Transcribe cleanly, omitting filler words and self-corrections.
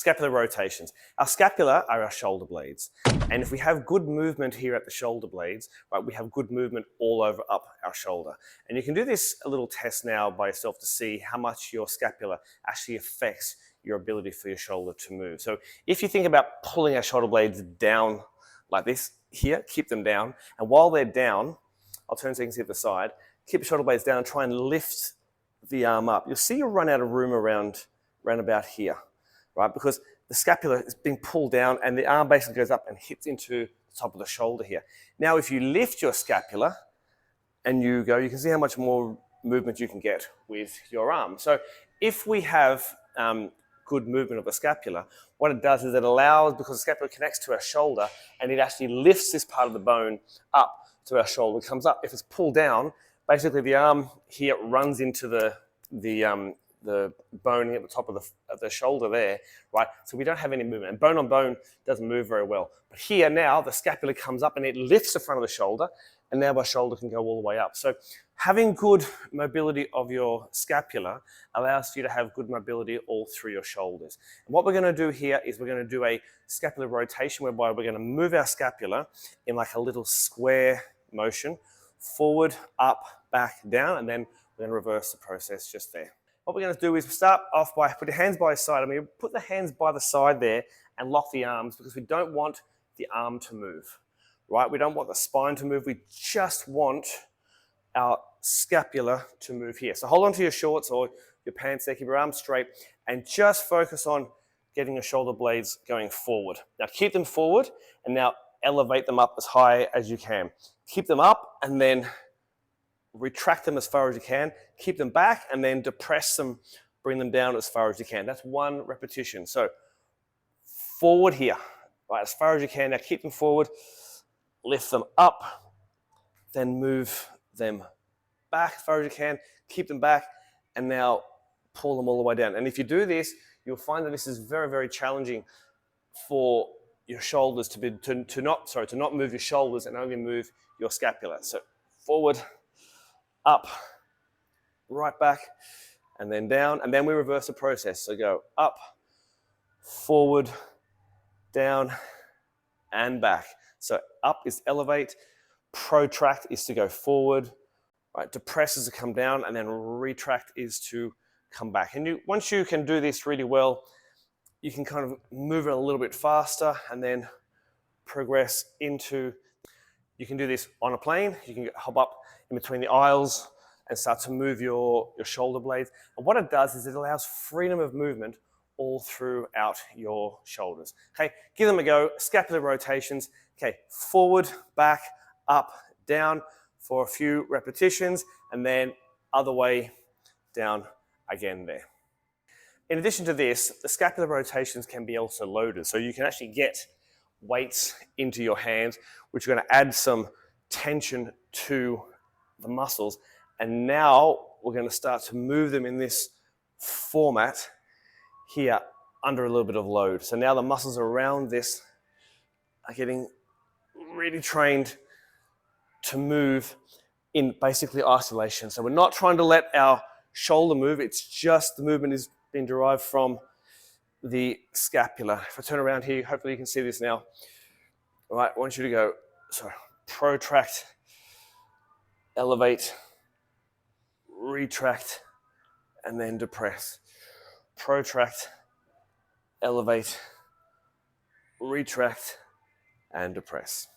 Scapular rotations. Our scapula are our shoulder blades. And if we have good movement here at the shoulder blades, right, we have good movement all over up our shoulder. And you can do this a little test now by yourself to see how much your scapula actually affects your ability for your shoulder to move. So if you think about pulling our shoulder blades down like this here, keep them down. And while they're down, I'll turn so you can see at the side, keep your shoulder blades down and try and lift the arm up. You'll see you'll run out of room around about here, right? Because the scapula is being pulled down and the arm basically goes up and hits into the top of the shoulder here. Now, if you lift your scapula and you go, you can see how much more movement you can get with your arm. So if we have good movement of the scapula, what it does is it allows, because the scapula connects to our shoulder, and it actually lifts this part of the bone up to our shoulder. It comes up. If it's pulled down, basically the arm here runs into the bone at the top of the shoulder there, right? So we don't have any movement. And bone on bone doesn't move very well. But here now, the scapula comes up and it lifts the front of the shoulder, and now our shoulder can go all the way up. So having good mobility of your scapula allows you to have good mobility all through your shoulders. And what we're going to do here is we're going to do a scapular rotation, whereby we're going to move our scapula in like a little square motion, forward, up, back, down, and then we're going to reverse the process just there. What we're going to do is start off by put your hands by your side. I mean, put the hands by the side there and lock the arms, because we don't want the arm to move, right? We don't want the spine to move. We just want our scapula to move here. So hold on to your shorts or your pants there, keep your arms straight, and just focus on getting your shoulder blades going forward. Now keep them forward, and now elevate them up as high as you can. Keep them up and then retract them as far as you can. Keep them back and then depress them, bring them down as far as you can. That's one repetition. So forward here, right, as far as you can. Now keep them forward, lift them up, then move them back as far as you can. Keep them back, and now pull them all the way down. And if you do this, you'll find that this is very, very challenging for your shoulders to not move your shoulders and only move your scapula. So forward, up, right back, and then down, and then we reverse the process. So go up, forward, down, and back. So up is elevate, protract is to go forward, right? Depress is to come down, and then retract is to come back. And once you can do this really well, you can kind of move it a little bit faster and then progress into, you can do this on a plane, you can hop up in between the aisles and start to move your shoulder blades. And what it does is it allows freedom of movement all throughout your shoulders. Okay, give them a go. Scapular rotations. Okay, forward, back, up, down for a few repetitions, and then other way down again there. In addition to this, the scapular rotations can be also loaded. So you can actually get weights into your hands, which are going to add some tension to the muscles. And now we're going to start to move them in this format here under a little bit of load. So now the muscles around this are getting really trained to move in basically isolation. So we're not trying to let our shoulder move. It's just the movement is being derived from the scapula. If I turn around here, hopefully you can see this now. All right, I want you to go, protract, elevate, retract, and then depress. Protract, elevate, retract, and depress.